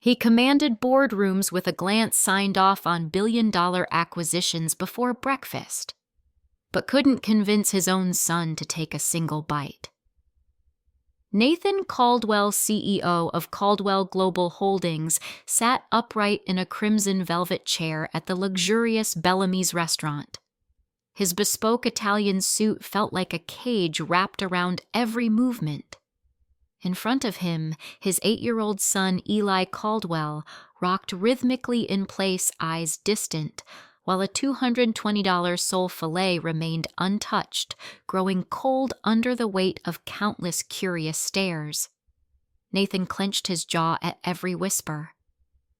He commanded boardrooms with a glance, signed off on billion-dollar acquisitions before breakfast, but couldn't convince his own son to take a single bite. Nathan Caldwell, CEO of Caldwell Global Holdings, sat upright in a crimson velvet chair at the luxurious Bellamy's restaurant. His bespoke Italian suit felt like a cage wrapped around every movement. In front of him, his 8-year-old son, Eli Caldwell, rocked rhythmically in place, eyes distant, while a $220 sole filet remained untouched, growing cold under the weight of countless curious stares. Nathan clenched his jaw at every whisper,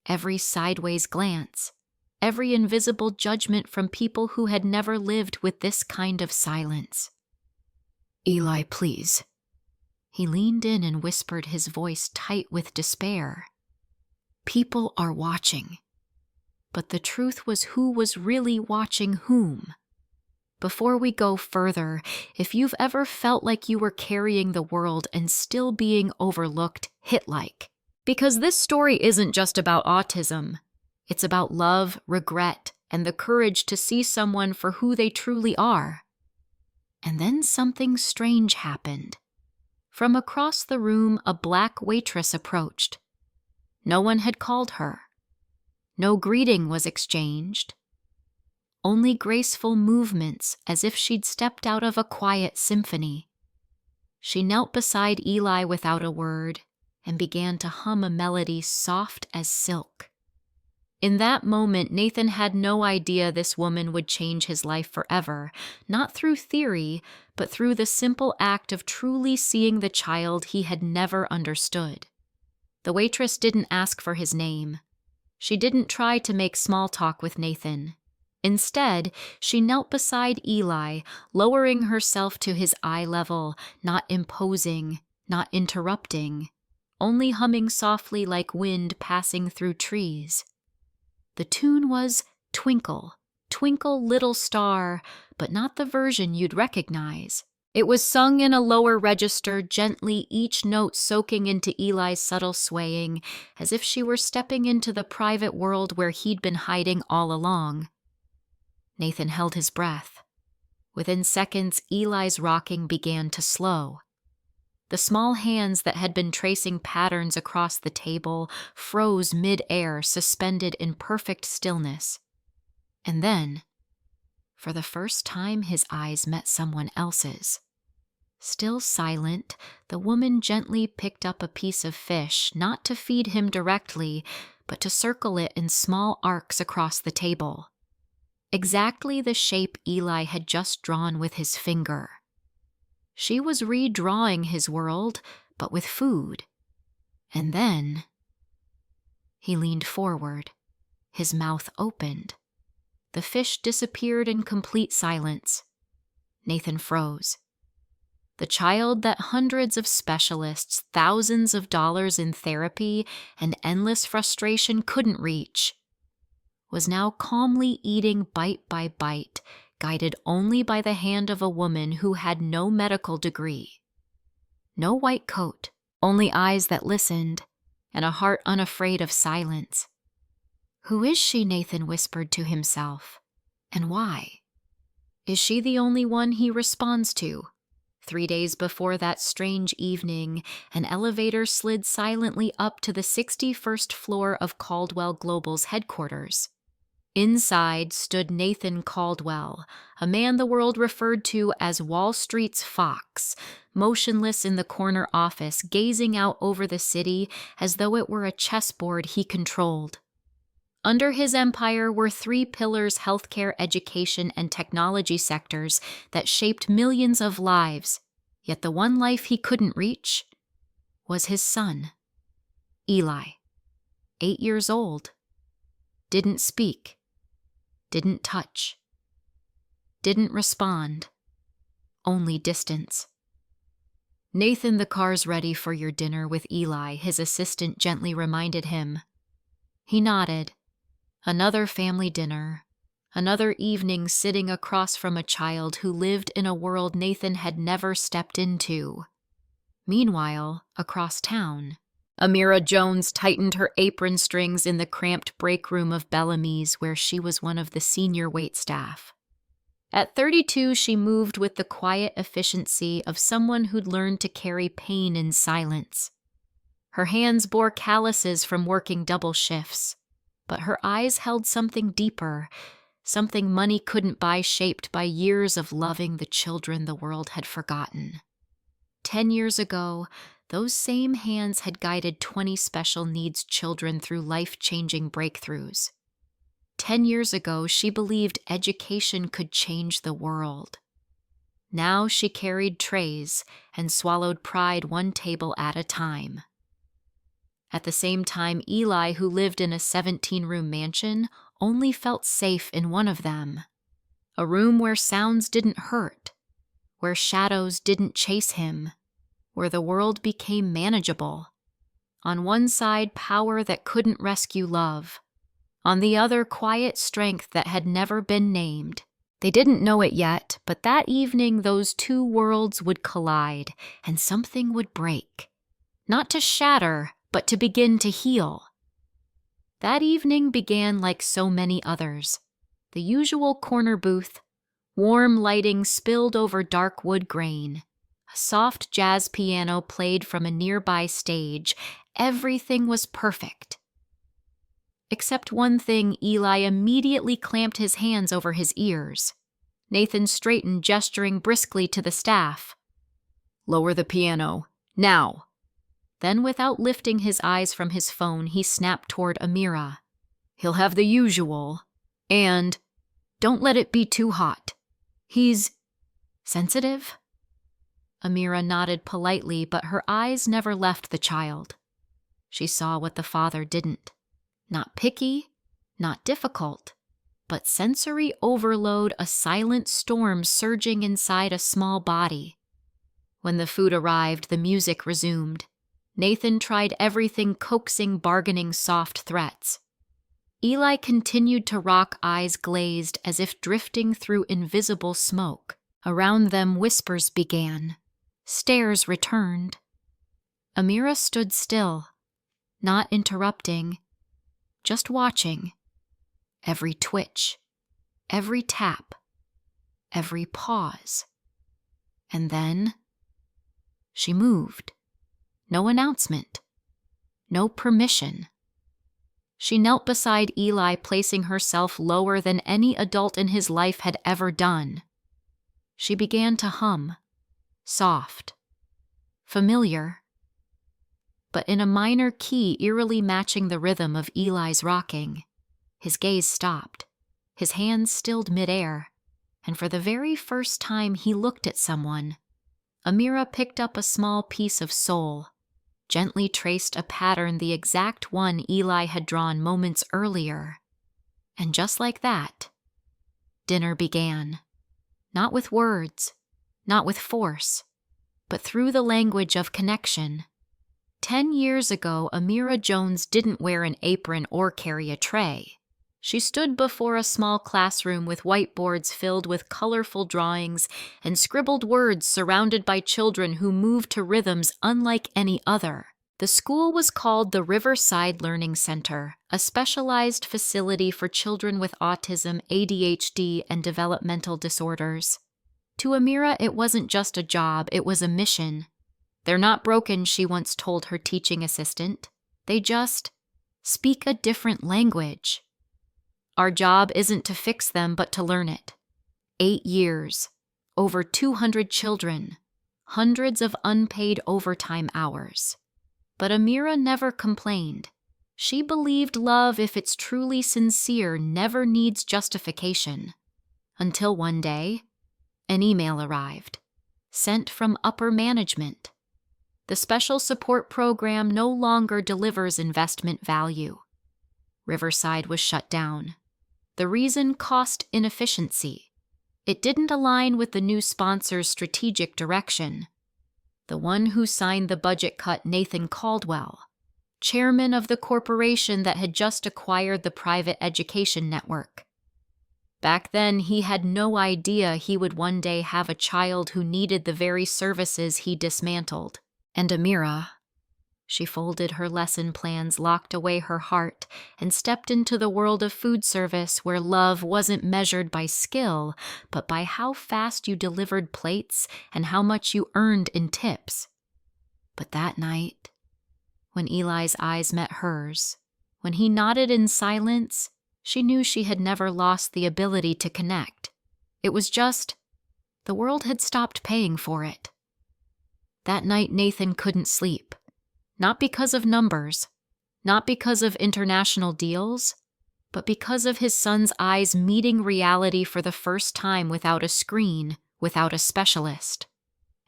every sideways glance, every invisible judgment from people who had never lived with this kind of silence. "Eli, please." He leaned in and whispered, his voice tight with despair. "People are watching." But the truth was, who was really watching whom? Before we go further, if you've ever felt like you were carrying the world and still being overlooked, hit like. Because this story isn't just about autism. It's about love, regret, and the courage to see someone for who they truly are. And then something strange happened. From across the room, a black waitress approached. No one had called her. No greeting was exchanged. Only graceful movements, as if she'd stepped out of a quiet symphony. She knelt beside Eli without a word and began to hum a melody soft as silk. In that moment, Nathan had no idea this woman would change his life forever, not through theory, but through the simple act of truly seeing the child he had never understood. The waitress didn't ask for his name. She didn't try to make small talk with Nathan. Instead, she knelt beside Eli, lowering herself to his eye level, not imposing, not interrupting, only humming softly like wind passing through trees. The tune was "Twinkle, Twinkle Little Star," but not the version you'd recognize. It was sung in a lower register, gently, each note soaking into Eli's subtle swaying, as if she were stepping into the private world where he'd been hiding all along. Nathan held his breath. Within seconds, Eli's rocking began to slow. The small hands that had been tracing patterns across the table froze mid-air, suspended in perfect stillness. And then, for the first time, his eyes met someone else's. Still silent, the woman gently picked up a piece of fish, not to feed him directly, but to circle it in small arcs across the table. Exactly the shape Eli had just drawn with his finger. She was redrawing his world, but with food. And then he leaned forward. His mouth opened. The fish disappeared in complete silence. Nathan froze. The child that hundreds of specialists, thousands of dollars in therapy, and endless frustration couldn't reach, was now calmly eating bite by bite, guided only by the hand of a woman who had no medical degree. No white coat, only eyes that listened, and a heart unafraid of silence. "Who is she?" Nathan whispered to himself. "And why? Is she the only one he responds to?" 3 days before that strange evening, an elevator slid silently up to the 61st floor of Caldwell Global's headquarters. Inside stood Nathan Caldwell, a man the world referred to as Wall Street's fox, motionless in the corner office, gazing out over the city as though it were a chessboard he controlled. Under his empire were 3 pillars: healthcare, education, and technology sectors that shaped millions of lives, yet the one life he couldn't reach was his son, Eli, 8 years old. Didn't speak. Didn't touch. Didn't respond. Only distance. "Nathan, the car's ready for your dinner with Eli," his assistant gently reminded him. He nodded. Another family dinner. Another evening sitting across from a child who lived in a world Nathan had never stepped into. Meanwhile, across town, Amira Jones tightened her apron strings in the cramped break room of Bellamy's, where she was one of the senior waitstaff. At 32, she moved with the quiet efficiency of someone who'd learned to carry pain in silence. Her hands bore calluses from working double shifts, but her eyes held something deeper, something money couldn't buy, shaped by years of loving the children the world had forgotten. 10 years ago, those same hands had guided 20 special needs children through life-changing breakthroughs. 10 years ago, she believed education could change the world. Now she carried trays and swallowed pride one table at a time. At the same time, Eli, who lived in a 17-room mansion, only felt safe in one of them. A room where sounds didn't hurt, where shadows didn't chase him, where the world became manageable. On one side, power that couldn't rescue love. On the other, quiet strength that had never been named. They didn't know it yet, but that evening those two worlds would collide, and something would break. Not to shatter, but to begin to heal. That evening began like so many others. The usual corner booth, warm lighting spilled over dark wood grain. A soft jazz piano played from a nearby stage. Everything was perfect. Except one thing, Eli immediately clamped his hands over his ears. Nathan straightened, gesturing briskly to the staff. "Lower the piano. Now!" Then, without lifting his eyes from his phone, he snapped toward Amira. "He'll have the usual. And don't let it be too hot. He's sensitive?" Amira nodded politely, but her eyes never left the child. She saw what the father didn't. Not picky, not difficult, but sensory overload, a silent storm surging inside a small body. When the food arrived, the music resumed. Nathan tried everything, coaxing, bargaining, soft threats. Eli continued to rock, eyes glazed as if drifting through invisible smoke. Around them, whispers began. Stares returned. Amira stood still, not interrupting, just watching. Every twitch, every tap, every pause. And then she moved. No announcement. No permission. She knelt beside Eli, placing herself lower than any adult in his life had ever done. She began to hum. Soft. Familiar. But in a minor key eerily matching the rhythm of Eli's rocking. His gaze stopped. His hands stilled midair. And for the very first time he looked at someone. Amira picked up a small piece of soul. Gently traced a pattern, the exact one Eli had drawn moments earlier. And just like that, dinner began. Not with words, not with force, but through the language of connection. 10 years ago, Amira Jones didn't wear an apron or carry a tray. She stood before a small classroom with whiteboards filled with colorful drawings and scribbled words, surrounded by children who moved to rhythms unlike any other. The school was called the Riverside Learning Center, a specialized facility for children with autism, ADHD, and developmental disorders. To Amira, it wasn't just a job, it was a mission. "They're not broken," she once told her teaching assistant. "They just speak a different language." Our job isn't to fix them, but to learn it. 8 years, over 200 children, hundreds of unpaid overtime hours. But Amira never complained. She believed love, if it's truly sincere, never needs justification. Until one day, an email arrived, sent from upper management. The special support program no longer delivers investment value. Riverside was shut down. The reason: cost inefficiency. It didn't align with the new sponsor's strategic direction. The one who signed the budget cut, Nathan Caldwell, chairman of the corporation that had just acquired the private education network. Back then, he had no idea he would one day have a child who needed the very services he dismantled. And Amira, She folded her lesson plans, locked away her heart, and stepped into the world of food service where love wasn't measured by skill, but by how fast you delivered plates and how much you earned in tips. But that night, when Eli's eyes met hers, when he nodded in silence, she knew she had never lost the ability to connect. It was just, the world had stopped paying for it. That night, Nathan couldn't sleep. Not because of numbers, not because of international deals, but because of his son's eyes meeting reality for the first time without a screen, without a specialist.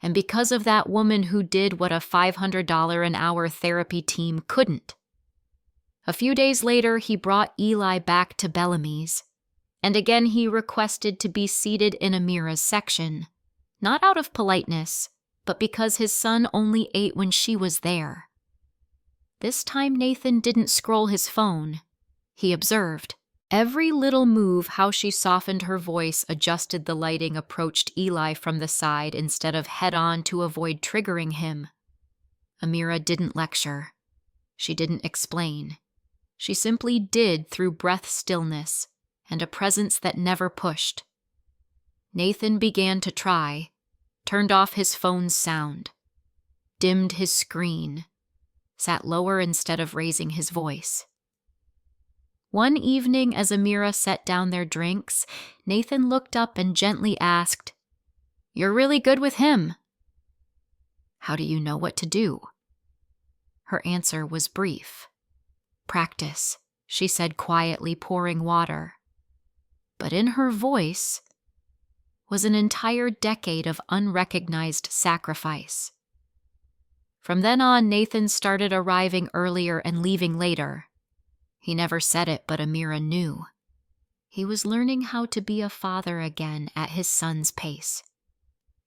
And because of that woman who did what a $500 an hour therapy team couldn't. A few days later, he brought Eli back to Bellamy's, and again he requested to be seated in Amira's section, not out of politeness, but because his son only ate when she was there. This time Nathan didn't scroll his phone. He observed. Every little move, how she softened her voice, adjusted the lighting, approached Eli from the side instead of head-on to avoid triggering him. Amira didn't lecture. She didn't explain. She simply did through breath stillness and a presence that never pushed. Nathan began to try, turned off his phone's sound, dimmed his screen, sat lower instead of raising his voice. One evening, as Amira set down their drinks, Nathan looked up and gently asked, "You're really good with him." "How do you know what to do?" Her answer was brief. "Practice," she said quietly, pouring water. But in her voice was an entire decade of unrecognized sacrifice. From then on, Nathan started arriving earlier and leaving later. He never said it, but Amira knew. He was learning how to be a father again at his son's pace.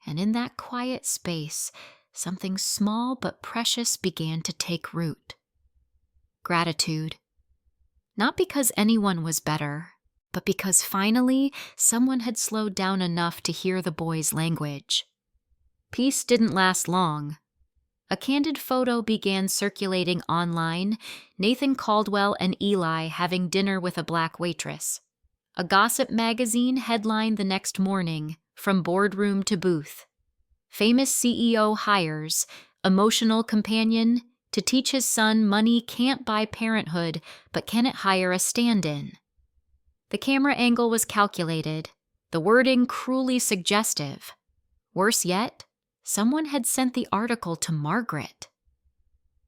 And in that quiet space, something small but precious began to take root. Gratitude. Not because anyone was better, but because finally someone had slowed down enough to hear the boy's language. Peace didn't last long. A candid photo began circulating online, Nathan Caldwell and Eli having dinner with a black waitress. A gossip magazine headlined the next morning, "From boardroom to booth. Famous CEO hires, emotional companion, to teach his son money can't buy parenthood, but can it hire a stand-in?" The camera angle was calculated, the wording cruelly suggestive. Worse yet, someone had sent the article to Margaret.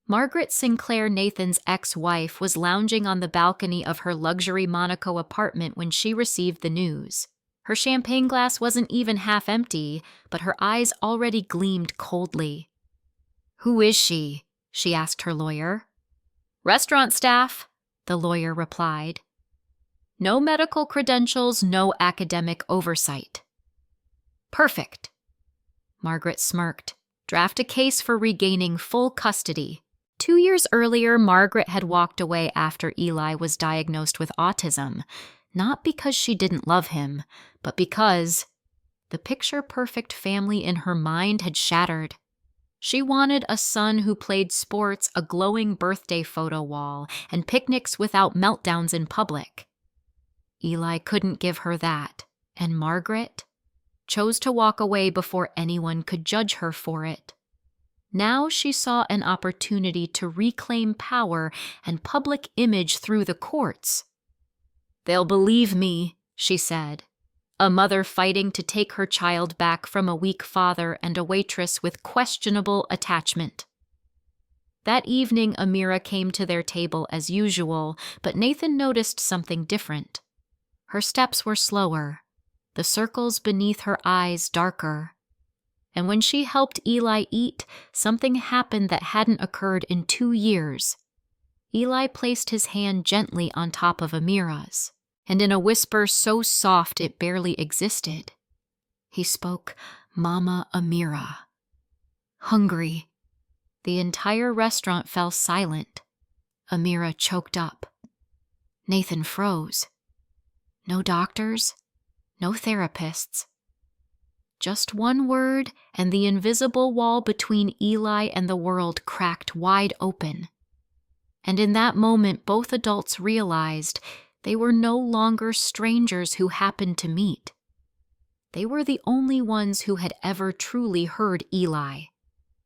Margaret Sinclair, Nathan's ex-wife, was lounging on the balcony of her luxury Monaco apartment when she received the news. Her champagne glass wasn't even half empty, but her eyes already gleamed coldly. "Who is she?" she asked her lawyer. "Restaurant staff," the lawyer replied. "No medical credentials, no academic oversight." "Perfect." Margaret smirked. "Draft a case for regaining full custody." 2 years earlier, Margaret had walked away after Eli was diagnosed with autism, not because she didn't love him, but because the picture-perfect family in her mind had shattered. She wanted a son who played sports, a glowing birthday photo wall, and picnics without meltdowns in public. Eli couldn't give her that, and Margaret chose to walk away before anyone could judge her for it. Now she saw an opportunity to reclaim power and public image through the courts. "They'll believe me," she said, a mother fighting to take her child back from a weak father and a waitress with questionable attachment. That evening, Amira came to their table as usual, but Nathan noticed something different. Her steps were slower, the circles beneath her eyes darker. And when she helped Eli eat, something happened that hadn't occurred in 2 years. Eli placed his hand gently on top of Amira's, and in a whisper so soft it barely existed, he spoke, "Mama Amira." Hungry. The entire restaurant fell silent. Amira choked up. Nathan froze. No doctors, no therapists. Just one word, and the invisible wall between Eli and the world cracked wide open. And in that moment, both adults realized they were no longer strangers who happened to meet. They were the only ones who had ever truly heard Eli.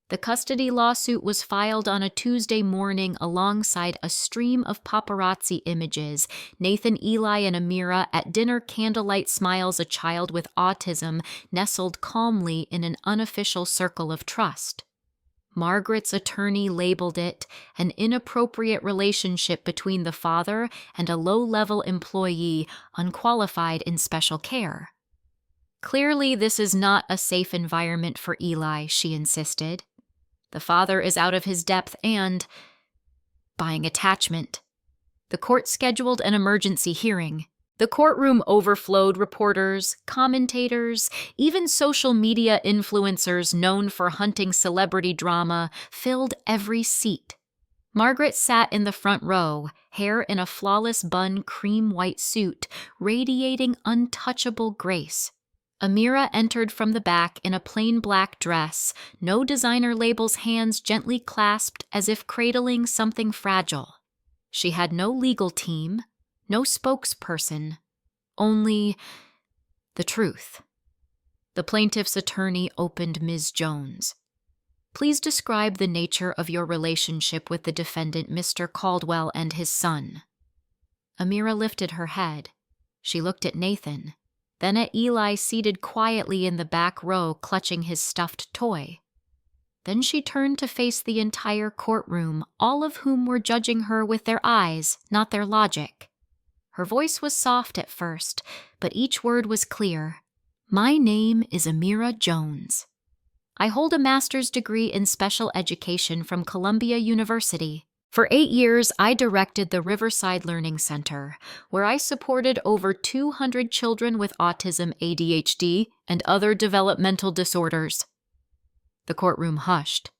The custody lawsuit was filed on a Tuesday morning alongside a stream of paparazzi images. Nathan, Eli, and Amira at dinner, candlelight smiles a child with autism nestled calmly in an unofficial circle of trust. Margaret's attorney labeled it an inappropriate relationship between the father and a low-level employee unqualified in special care. Clearly, this is not a safe environment for Eli, she insisted. The father is out of his depth and buying attachment. The court scheduled an emergency hearing. The courtroom overflowed reporters, commentators, even social media influencers known for hunting celebrity drama filled every seat. Margaret sat in the front row, hair in a flawless bun cream white suit, radiating untouchable grace. Amira entered from the back in a plain black dress, no designer labels, hands gently clasped as if cradling something fragile. She had no legal team, no spokesperson, only the truth. The plaintiff's attorney opened Ms. Jones. Please describe the nature of your relationship with the defendant, Mr. Caldwell, and his son. Amira lifted her head. She looked at Nathan, then at Eli seated quietly in the back row clutching his stuffed toy. Then she turned to face the entire courtroom, all of whom were judging her with their eyes, not their logic. Her voice was soft at first, but each word was clear. My name is Amira Jones. I hold a master's degree in special education from Columbia University. For 8 years, I directed the Riverside Learning Center, where I supported over 200 children with autism, ADHD, and other developmental disorders. The courtroom hushed.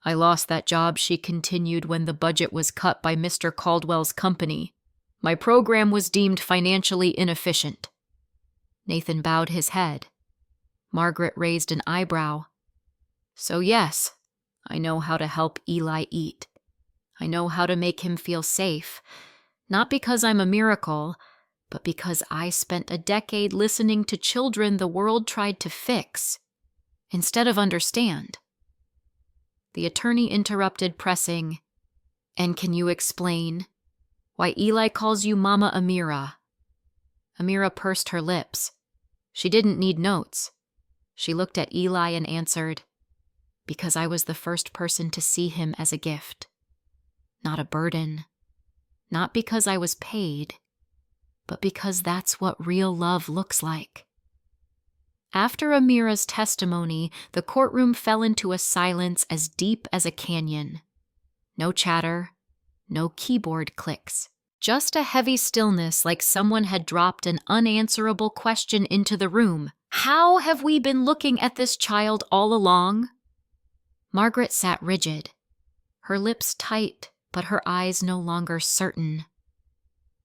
I lost that job, she continued, when the budget was cut by Mr. Caldwell's company. My program was deemed financially inefficient. Nathan bowed his head. Margaret raised an eyebrow. So yes, I know how to help Eli eat. I know how to make him feel safe, not because I'm a miracle, but because I spent a decade listening to children the world tried to fix, instead of understand. The attorney interrupted, pressing, And can you explain why Eli calls you Mama Amira? Amira pursed her lips. She didn't need notes. She looked at Eli and answered, Because I was the first person to see him as a gift. Not a burden. Not because I was paid, but because that's what real love looks like. After Amira's testimony, the courtroom fell into a silence as deep as a canyon. No chatter, no keyboard clicks, just a heavy stillness like someone had dropped an unanswerable question into the room. How have we been looking at this child all along? Margaret sat rigid, her lips tight, but her eyes no longer certain.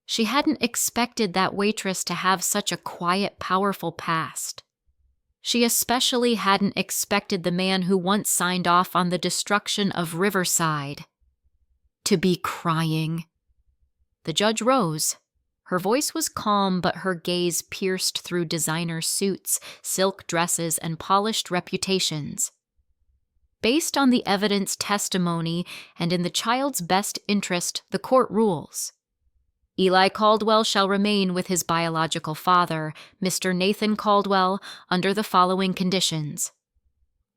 She hadn't expected that waitress to have such a quiet, powerful past. She especially hadn't expected the man who once signed off on the destruction of Riverside to be crying. The judge rose. Her voice was calm, but her gaze pierced through designer suits, silk dresses, and polished reputations. Based on the evidence, testimony, and in the child's best interest, the court rules. Eli Caldwell shall remain with his biological father, Mr. Nathan Caldwell, under the following conditions.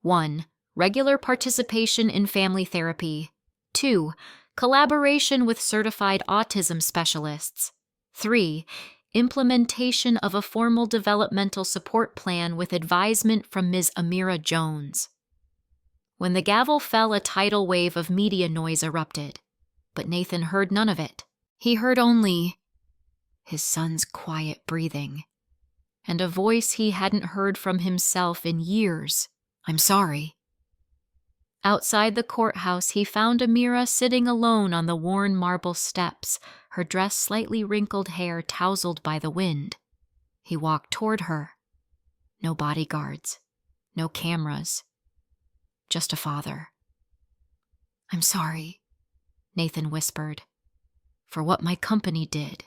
1. Regular participation in family therapy. 2. Collaboration with certified autism specialists. 3. Implementation of a formal developmental support plan with advisement from Ms. Amira Jones. When the gavel fell, a tidal wave of media noise erupted, but Nathan heard none of it. He heard only his son's quiet breathing, and a voice he hadn't heard from himself in years. I'm sorry. Outside the courthouse, he found Amira sitting alone on the worn marble steps, her dress slightly wrinkled, hair tousled by the wind. He walked toward her. No bodyguards, no cameras, just a father. "I'm sorry," Nathan whispered, "for what my company did,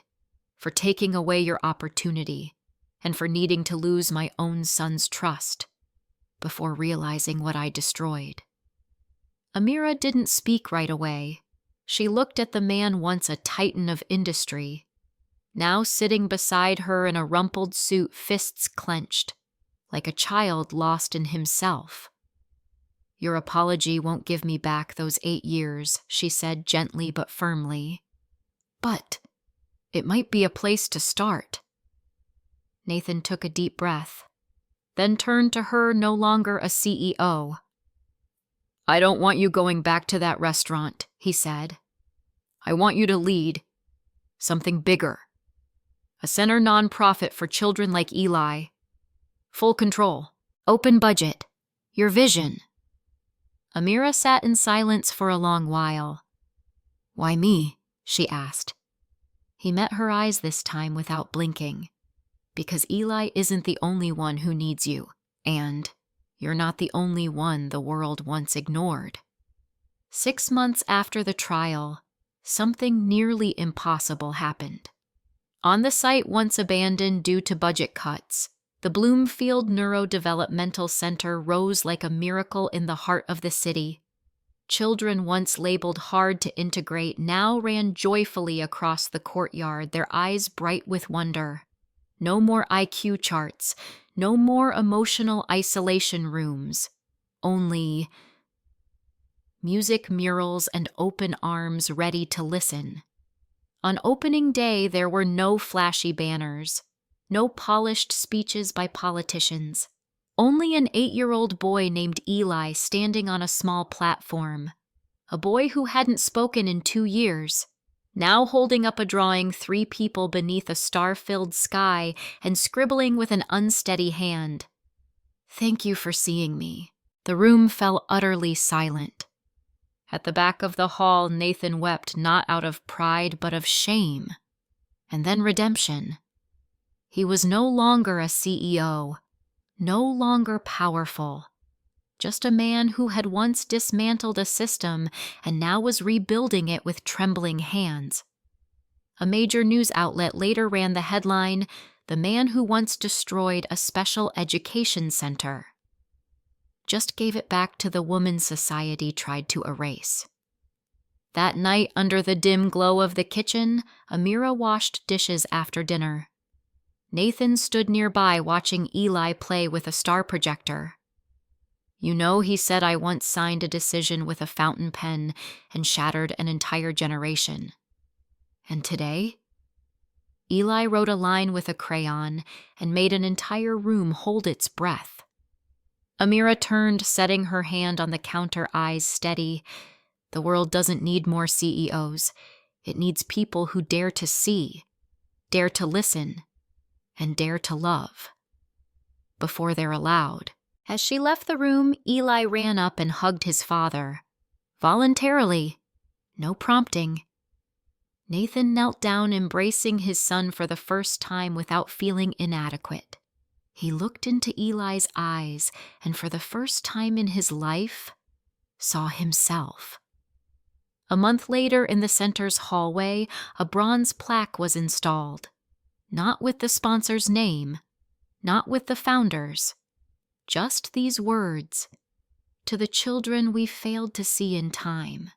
for taking away your opportunity, and for needing to lose my own son's trust before realizing what I destroyed." Amira didn't speak right away. She looked at the man once a titan of industry, now sitting beside her in a rumpled suit, fists clenched, like a child lost in himself. "Your apology won't give me back those 8 years," she said gently but firmly. "But it might be a place to start." Nathan took a deep breath, then turned to her, no longer a CEO. "I don't want you going back to that restaurant," he said. "I want you to lead something bigger. A center nonprofit for children like Eli. Full control. Open budget. Your vision." Amira sat in silence for a long while. "Why me?" she asked. He met her eyes this time without blinking. "Because Eli isn't the only one who needs you, and you're not the only one the world once ignored." 6 months after the trial, something nearly impossible happened. On the site once abandoned due to budget cuts, the Bloomfield Neurodevelopmental Center rose like a miracle in the heart of the city. Children once labeled hard to integrate now ran joyfully across the courtyard, their eyes bright with wonder. No more IQ charts, no more emotional isolation rooms, only music, murals, and open arms ready to listen. On opening day, there were no flashy banners, no polished speeches by politicians, only an 8-year-old boy named Eli standing on a small platform, a boy who hadn't spoken in 2 years, now holding up a drawing 3 people beneath a star-filled sky and scribbling with an unsteady hand. "Thank you for seeing me." The room fell utterly silent. At the back of the hall, Nathan wept not out of pride but of shame, and then redemption. He was no longer a CEO, no longer powerful, just a man who had once dismantled a system and now was rebuilding it with trembling hands. A major news outlet later ran the headline, "The man who once destroyed a special education center just gave it back to the woman society tried to erase." That night, under the dim glow of the kitchen, Amira washed dishes after dinner. Nathan stood nearby watching Eli play with a star projector. "You know, he said I once signed a decision with a fountain pen and shattered an entire generation. And today, Eli wrote a line with a crayon and made an entire room hold its breath." Amira turned, setting her hand on the counter, eyes steady. "The world doesn't need more CEOs. It needs people who dare to see, dare to listen, and dare to love before they're allowed." As she left the room, Eli ran up and hugged his father. Voluntarily, no prompting. Nathan knelt down, embracing his son for the first time without feeling inadequate. He looked into Eli's eyes and for the first time in his life, saw himself. A month later, in the center's hallway, a bronze plaque was installed. Not with the sponsor's name, not with the founders, just these words: "To the children we failed to see in time,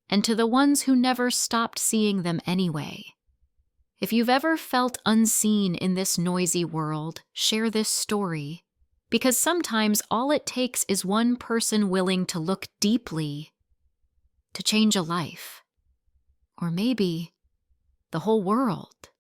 and to the ones who never stopped seeing them anyway. If you've ever felt unseen in this noisy world, share this story, because sometimes all it takes is one person willing to look deeply to change a life, or maybe the whole world."